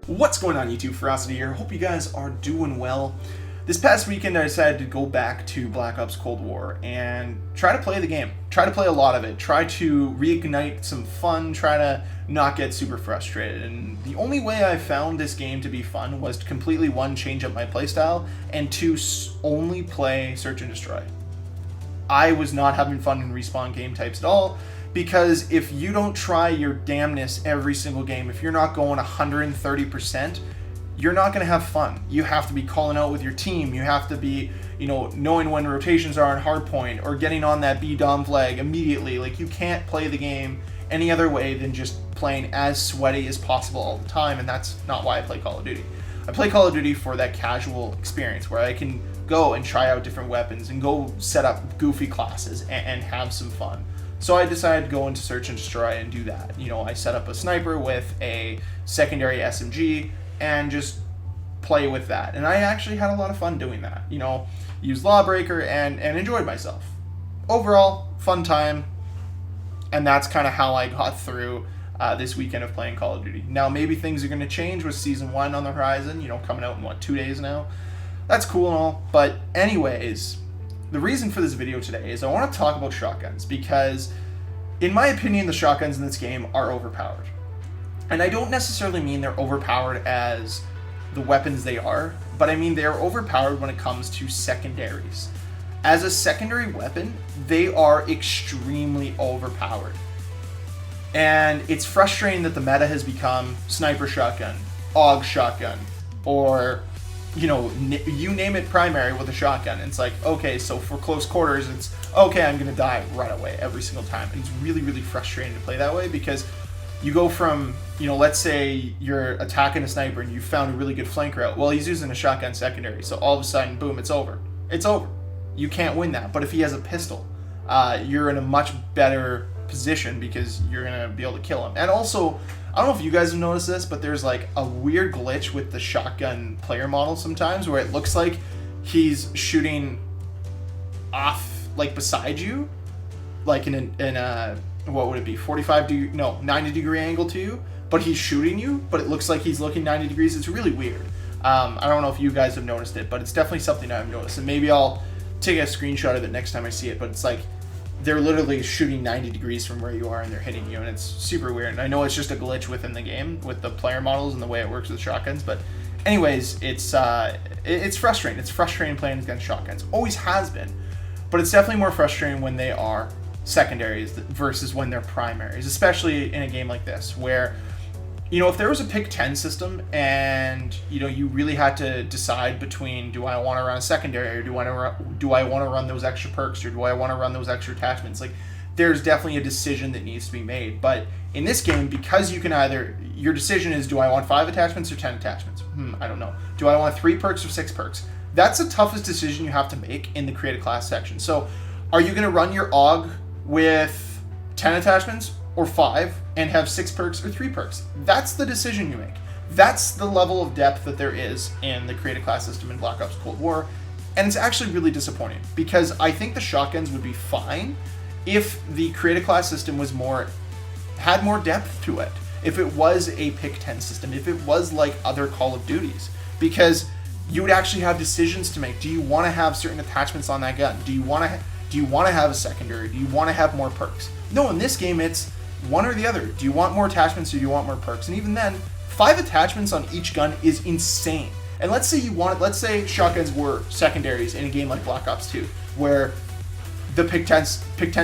What's going on YouTube? Ferocity here. Hope you guys are doing well. This past weekend I decided to go back to Black Ops Cold War and try to play the game. Try to play a lot of it. Try to reignite some fun. Try to not get super frustrated. And the only way I found this game to be fun was to completely, one, change up my playstyle, and two, only play Search and Destroy. I was not having fun in respawn game types at all, because if you don't try your damnness every single game, if you're not going 130%, you're not going to have fun. You have to be calling out with your team. You have to be, knowing when rotations are on hardpoint or getting on that B dom flag immediately. Like, you can't play the game any other way than just playing as sweaty as possible all the time, and that's not why I play Call of Duty. I play Call of Duty for that casual experience where I can go and try out different weapons and go set up goofy classes and have some fun. So I decided to go into Search and Destroy and do that. I set up a sniper with a secondary SMG and just play with that. And I actually had a lot of fun doing that. Used Lawbreaker and enjoyed myself. Overall, fun time. And that's kind of how I got through this weekend of playing Call of Duty. Now, maybe things are going to change with Season 1 on the horizon, coming out in, 2 days now? That's cool and all. But anyways, the reason for this video today is I want to talk about shotguns, because in my opinion, the shotguns in this game are overpowered. And I don't necessarily mean they're overpowered as the weapons they are, but I mean they're overpowered when it comes to secondaries. As a secondary weapon, they are extremely overpowered. And it's frustrating that the meta has become sniper shotgun, AUG shotgun, or you name it, primary with a shotgun. It's like, okay, so for close quarters, it's okay, I'm gonna die right away every single time. And it's really, really frustrating to play that way, because you go from, let's say you're attacking a sniper and you found a really good flank route. Well, he's using a shotgun secondary, so all of a sudden, boom, it's over. It's over. You can't win that. But if he has a pistol, you're in a much better position because you're gonna be able to kill him. And also, I don't know if you guys have noticed this, but there's like a weird glitch with the shotgun player model sometimes where it looks like he's shooting off, like, beside you, like in a what would it be, 90 degree angle to you, but he's shooting you, but it looks like he's looking 90 degrees. It's really weird. I don't know if you guys have noticed it, but it's definitely something I've noticed, and maybe I'll take a screenshot of it next time I see it. But it's like they're literally shooting 90 degrees from where you are and they're hitting you, and it's super weird. And I know it's just a glitch within the game with the player models and the way it works with shotguns, but anyways, it's frustrating. It's frustrating playing against shotguns. Always has been, but it's definitely more frustrating when they are secondaries versus when they're primaries, especially in a game like this where, if there was a pick 10 system and, you really had to decide between, do I want to run a secondary, or do I want to run those extra perks, or do I want to run those extra attachments? Like, there's definitely a decision that needs to be made. But in this game, because you can your decision is, do I want 5 attachments or 10 attachments? I don't know. Do I want 3 perks or 6 perks? That's the toughest decision you have to make in the create a class section. So are you going to run your AUG with 10 attachments or 5 and have 6 perks or 3 perks? That's the decision you make. That's the level of depth that there is in the create a class system in Black Ops Cold War. And it's actually really disappointing, because I think the shotguns would be fine if the create a class system had more depth to it. If it was a pick 10 system, if it was like other Call of Duties, because you would actually have decisions to make. Do you want to have certain attachments on that gun? Do you want to have a secondary? Do you want to have more perks? No, in this game, it's one or the other. Do you want more attachments or do you want more perks? And even then, 5 attachments on each gun is insane. And let's say shotguns were secondaries in a game like Black Ops 2, where the pick 10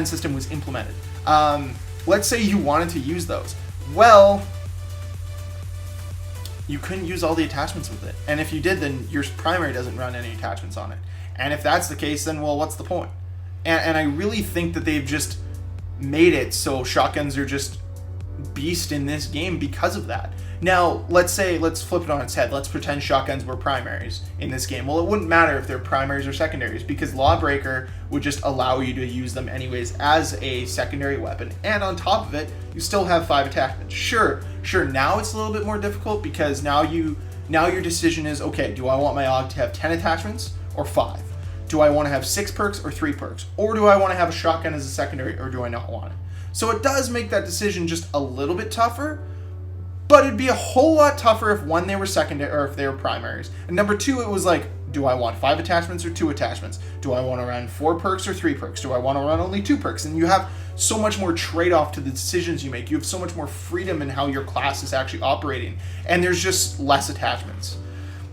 system was implemented. Let's say you wanted to use those. Well, you couldn't use all the attachments with it. And if you did, then your primary doesn't run any attachments on it. And if that's the case, then, well, what's the point? And I really think that they've just made it so shotguns are just beast in this game because of that. Now, let's flip it on its head. Let's pretend shotguns were primaries in this game. Well, it wouldn't matter if they're primaries or secondaries, because Lawbreaker would just allow you to use them anyways as a secondary weapon. And on top of it, you still have 5 attachments. Sure, now it's a little bit more difficult, because now your decision is, okay, do I want my AUG to have 10 attachments or 5? Do I want to have 6 perks or 3 perks? Or do I want to have a shotgun as a secondary, or do I not want it? So it does make that decision just a little bit tougher, but it'd be a whole lot tougher if one, they were secondary or if they were primaries. And number two, it was like, do I want 5 attachments or 2 attachments? Do I want to run 4 perks or 3 perks? Do I want to run only 2 perks? And you have so much more trade-off to the decisions you make. You have so much more freedom in how your class is actually operating. And there's just less attachments.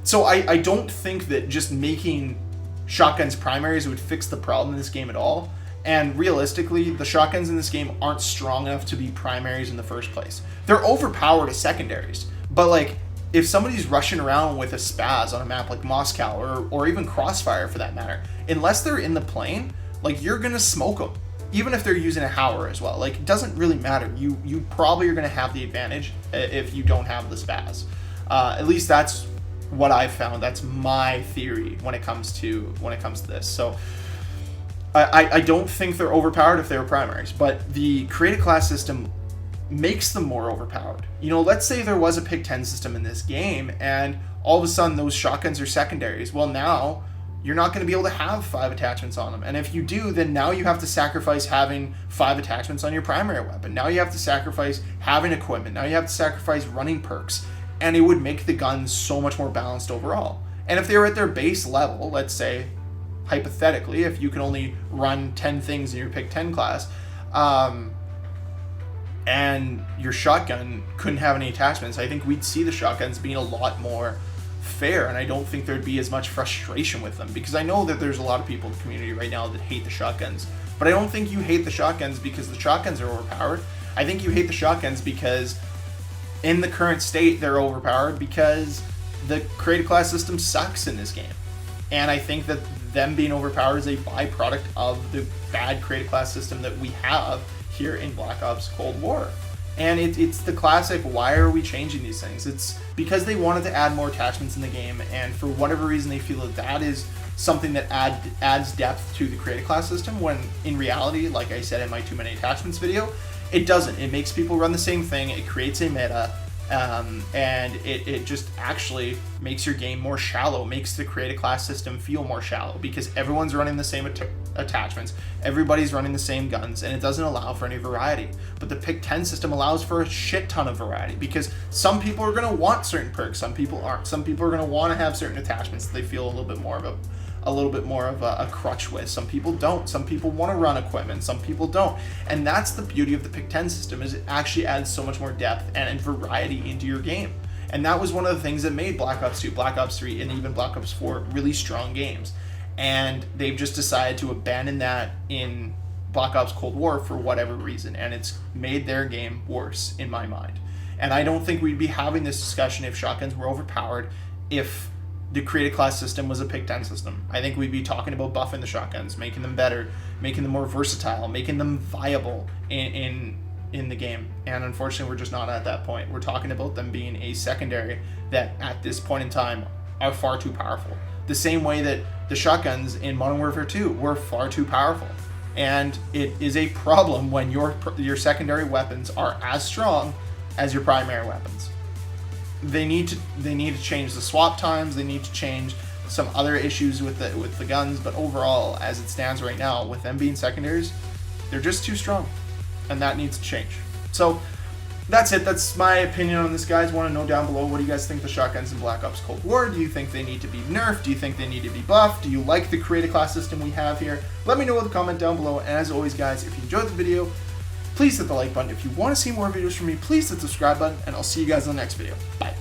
So I don't think that just making shotguns primaries would fix the problem in this game at all. And realistically, the shotguns in this game aren't strong enough to be primaries in the first place. They're overpowered as secondaries. But like, if somebody's rushing around with a spaz on a map like Moscow or even Crossfire for that matter, unless they're in the plane, like, you're gonna smoke them. Even if they're using a Howler as well. Like, it doesn't really matter. You probably are gonna have the advantage if you don't have the spaz. At least that's what I've found. That's my theory when it comes to this. So I don't think they're overpowered if they were primaries, but the created class system makes them more overpowered. You know, let's say there was a pick 10 system in this game and all of a sudden those shotguns are secondaries. Well, now you're not going to be able to have 5 attachments on them. And if you do, then now you have to sacrifice having 5 attachments on your primary weapon. Now you have to sacrifice having equipment. Now you have to sacrifice running perks. And it would make the guns so much more balanced overall. And if they were at their base level, let's say, hypothetically, if you can only run 10 things in your pick 10 class, and your shotgun couldn't have any attachments, I think we'd see the shotguns being a lot more fair, and I don't think there'd be as much frustration with them, because I know that there's a lot of people in the community right now that hate the shotguns, but I don't think you hate the shotguns because the shotguns are overpowered. I think you hate the shotguns because in the current state they're overpowered because the created class system sucks in this game. And I think that them being overpowered is a byproduct of the bad created class system that we have here in Black Ops Cold War. And it's the classic, why are we changing these things? It's because they wanted to add more attachments in the game, and for whatever reason they feel that that is something that adds depth to the created class system, when in reality, like I said in my too many attachments video, it doesn't. It makes people run the same thing, it creates a meta, and it just actually makes your game more shallow, makes the created class system feel more shallow, because everyone's running the same attachments, everybody's running the same guns, and it doesn't allow for any variety. But the pick 10 system allows for a shit ton of variety, because some people are going to want certain perks, some people aren't. Some people are going to want to have certain attachments that they feel a little bit more of a crutch with. Some people don't. Some people want to run equipment, some people don't. And that's the beauty of the pick 10 system, is it actually adds so much more depth and variety into your game. And that was one of the things that made Black Ops 2, Black Ops 3, and even Black Ops 4 really strong games. And they've just decided to abandon that in Black Ops Cold War for whatever reason, and it's made their game worse in my mind. And I don't think we'd be having this discussion if shotguns were overpowered, if the created class system was a pick 10 system. I think we'd be talking about buffing the shotguns, making them better, making them more versatile, making them viable in the game. And unfortunately, we're just not at that point. We're talking about them being a secondary that at this point in time are far too powerful. The same way that the shotguns in Modern Warfare 2 were far too powerful. And it is a problem when your secondary weapons are as strong as your primary weapons. They need to change the swap times. They need to change some other issues with the guns. But overall, as it stands right now, with them being secondaries, they're just too strong, and that needs to change. So that's it. That's my opinion on this, guys. Want to know down below, what do you guys think the shotguns in Black Ops Cold War? Do you think they need to be nerfed? Do you think they need to be buffed? Do you like the created class system we have here? Let me know in the comment down below. And as always, guys, if you enjoyed the video, please hit the like button. If you want to see more videos from me, please hit the subscribe button, and I'll see you guys in the next video. Bye.